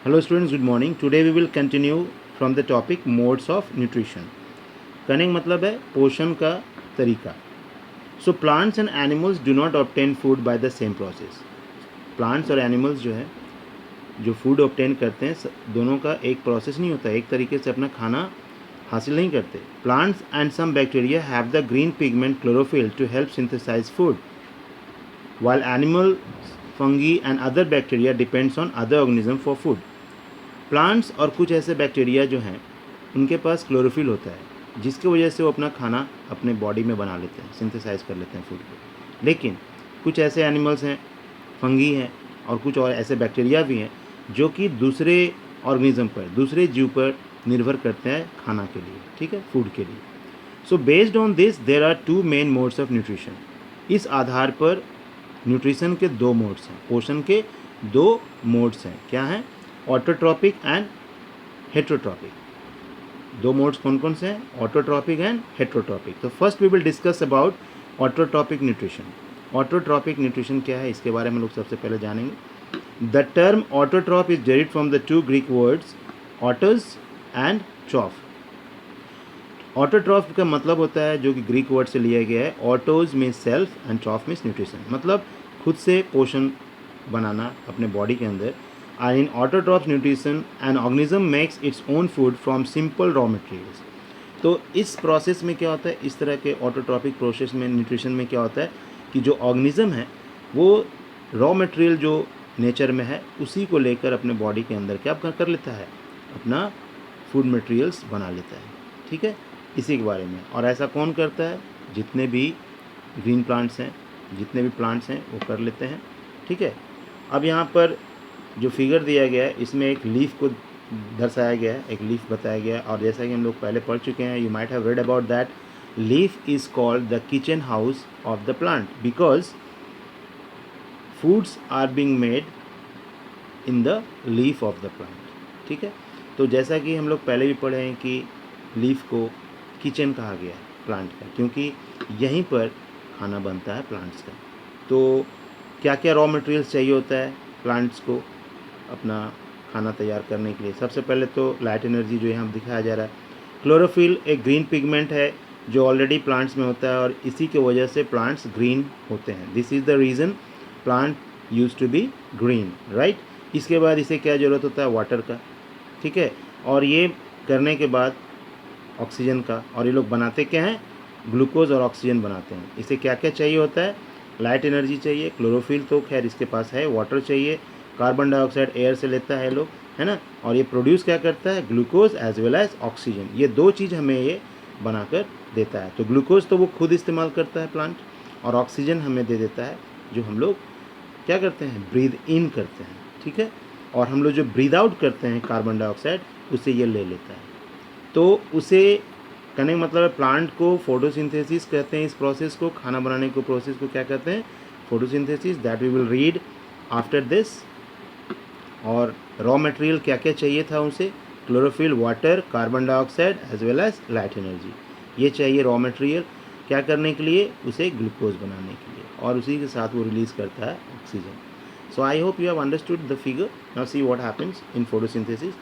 Hello students, good morning. Today we will continue from the topic modes of nutrition. कहने का मतलब है पोषण का तरीका. So plants and animals do not obtain food by the same process. Plants और animals जो है जो फूड ऑब्टेन करते हैं दोनों का एक प्रोसेस नहीं होता, एक तरीके से अपना खाना हासिल नहीं करते. Plants and some bacteria have the green pigment chlorophyll to help synthesize food, while animals, fungi and other bacteria depends on other organisms for food. Plants और कुछ ऐसे बैक्टीरिया जो हैं उनके पास क्लोरोफिल होता है जिसकी वजह से वो अपना खाना अपने बॉडी में बना लेते हैं, सिंथेसाइज कर लेते हैं फूड को. लेकिन कुछ ऐसे एनिमल्स हैं, फंगी हैं और कुछ और ऐसे बैक्टीरिया भी हैं जो कि दूसरे ऑर्गेनिज्म पर, दूसरे जीव पर निर्भर करते हैं खाना के लिए, ठीक है, फूड के लिए. So based on this there are two main modes of nutrition. इस आधार पर न्यूट्रिशन के दो मोड्स हैं, पोषण के दो मोड्स हैं. क्या हैं? Autotrophic and heterotrophic. दो मोड्स कौन कौन से हैं? Autotrophic and heterotrophic. तो first we will discuss about autotrophic nutrition. Autotrophic nutrition क्या है इसके बारे में लोग सबसे पहले जानेंगे. The term autotroph is derived from the two Greek words autos and troph. Autotroph का मतलब होता है जो कि ग्रीक वर्ड से लिया गया है. Autos means self and ट्रॉफ means nutrition, मतलब खुद से पोषण बनाना अपने बॉडी के अंदर. And in autotrophs nutrition, an organism makes its own food from simple raw materials. तो इस प्रोसेस में क्या होता है, इस तरह के ऑटोट्रॉपिक प्रोसेस में न्यूट्रिशन में क्या होता है कि जो ऑर्गेनिज्म है वो रॉ मटेरियल जो नेचर में है उसी को लेकर अपने बॉडी के अंदर क्या कर लेता है, अपना फूड मटेरियल्स बना लेता है. ठीक है, इसी के बारे में. और ऐसा कौन करता है? जितने भी ग्रीन प्लांट्स हैं, जितने भी प्लांट्स हैं वो कर लेते हैं. ठीक है. अब यहाँ पर जो फिगर दिया गया है इसमें एक लीफ को दर्शाया गया है, एक लीफ बताया गया है. और जैसा कि हम लोग पहले पढ़ चुके हैं, you might have read about that leaf is called the kitchen house of the plant because foods are being made in the leaf of the plant. ठीक है. तो जैसा कि हम लोग पहले भी पढ़े हैं कि लीफ को किचन कहा गया है प्लांट का, क्योंकि यहीं पर खाना बनता है प्लांट्स का. तो क्या क्या रॉ मटेरियल्स चाहिए होता है प्लांट्स को अपना खाना तैयार करने के लिए? सबसे पहले तो लाइट एनर्जी जो यहाँ दिखाया जा रहा है. क्लोरोफिल एक ग्रीन पिगमेंट है जो ऑलरेडी प्लांट्स में होता है और इसी की वजह से प्लांट्स ग्रीन होते हैं. This is the reason plant use to be green, right. इसके बाद इसे क्या ज़रूरत होता है? वाटर का. ठीक है. और ये करने के बाद ऑक्सीजन का. और ये लोग बनाते क्या हैं? ग्लूकोज और ऑक्सीजन बनाते हैं. इसे क्या क्या चाहिए होता है? लाइट एनर्जी चाहिए. क्लोरोफिल तो खैर इसके पास है. वाटर चाहिए. कार्बन डाइऑक्साइड एयर से लेता है लोग, है ना. और ये प्रोड्यूस क्या करता है? Glucose as well as oxygen. ये दो चीज़ हमें ये बनाकर देता है. तो ग्लूकोज तो वो खुद इस्तेमाल करता है प्लांट, और ऑक्सीजन हमें दे देता है जो हम लोग क्या करते हैं? ब्रीद इन करते हैं. ठीक है. और हम लोग जो ब्रीद आउट करते हैं कार्बन डाइऑक्साइड उसे ये ले लेता है. तो उसे कहने का मतलब है प्लांट को फोटोसिंथेसिस कहते हैं. इस प्रोसेस को, खाना बनाने को प्रोसेस को क्या कहते हैं? Photosynthesis. That we will read after this. और रॉ मटेरियल क्या क्या चाहिए था उसे? Chlorophyll, water, carbon dioxide as well as light energy. ये चाहिए रॉ मटेरियल क्या करने के लिए? उसे ग्लूकोज बनाने के लिए. और उसी के साथ वो रिलीज़ करता है oxygen. So I hope you have understood the figure. Now see what happens in photosynthesis.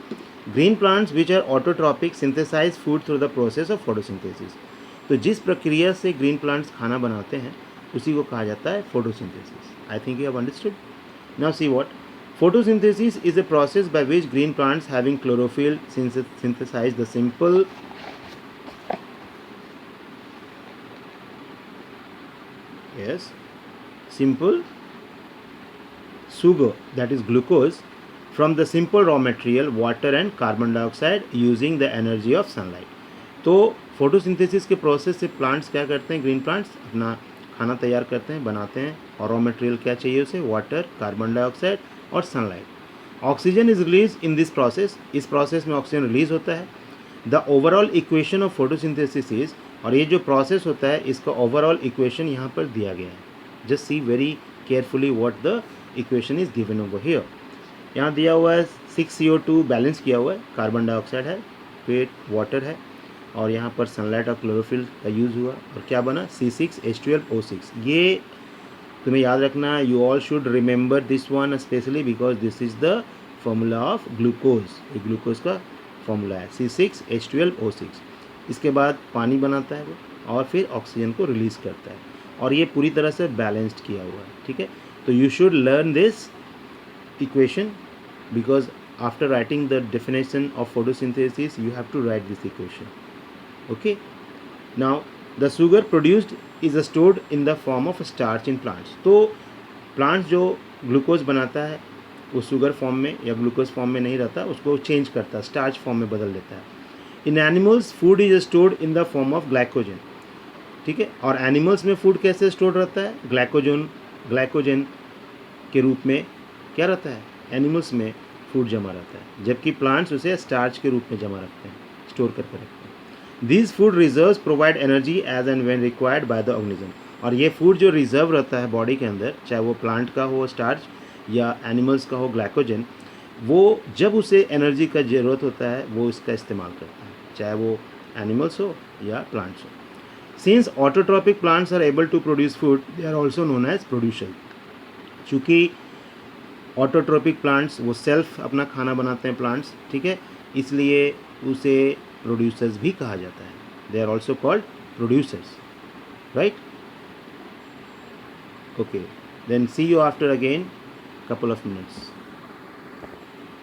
Green plants which are autotrophic synthesize food through the process of photosynthesis. तो जिस प्रक्रिया से ग्रीन प्लांट्स खाना बनाते हैं उसी को कहा जाता है photosynthesis. I think you have understood. Now see what photosynthesis is a process by which green plants having chlorophyll synthesize the simple sugar, that is glucose, from the simple raw material water and carbon dioxide using the energy of sunlight. तो photosynthesis के process से plants क्या करते हैं? Green plants अपना खाना तैयार करते हैं, बनाते हैं. और रॉ मटेरियल क्या चाहिए उसे? वाटर, कार्बन डाइऑक्साइड और sunlight. Oxygen is release in this process. इस प्रोसेस में ऑक्सीजन रिलीज होता है. The overall equation of photosynthesis is, और ये जो प्रोसेस होता है इसका ओवरऑल इक्वेशन यहाँ पर दिया गया है. Just see very carefully what the equation is given over here. यहाँ दिया हुआ है 6CO2 बैलेंस किया हुआ है, कार्बन डाइऑक्साइड है, फिर वाटर है, और यहाँ पर सनलाइट और क्लोरोफिल का यूज़ हुआ. और क्या बना? C6H12O6. ये तुम्हें याद रखना. You all should remember this one specially because this is the formula of glucose, ये ग्लूकोज का फॉर्मूला है C6H12O6। इसके बाद पानी बनाता है वो और फिर ऑक्सीजन को रिलीज़ करता है, और ये पूरी तरह से बैलेंस्ड किया हुआ है, ठीक है। तो you should learn this equation because after writing the definition of photosynthesis you have to write this equation. Okay, now the sugar produced is stored in the form of starch in plants. तो plants जो glucose बनाता है वो sugar form में या glucose form में नहीं रहता, उसको चेंज करता है, स्टार्च फॉर्म में बदल देता है। In animals food is stored in the form of glycogen, ठीक है। और एनिमल्स में फूड कैसे स्टोर रहता है? ग्लाइकोजन के रूप में क्या रहता है? एनिमल्स में फूड जमा रहता है, जबकि प्लांट्स उसे स्टार्च के रूप में जमा रखते हैं, स्टोर करके रखते हैं। These food reserves provide energy as and when required by the organism. और ये फूड जो रिजर्व रहता है बॉडी के अंदर, चाहे वो प्लांट का हो स्टार्च या एनिमल्स का हो ग्लाइकोजन, वो जब उसे एनर्जी का ज़रूरत होता है वो इसका इस्तेमाल करता है, चाहे वो एनिमल्स हो या प्लांट्स हो। Since autotrophic plants are able to produce food, they are also known as producer. चूँकि ऑटोट्रोपिक प्लांट्स वो सेल्फ अपना खाना बनाते हैं प्लांट्स, ठीक है, इसलिए उसे प्रोड्यूसर्स भी कहा जाता है। They are also called producers, right. Okay, then see you after again couple of minutes.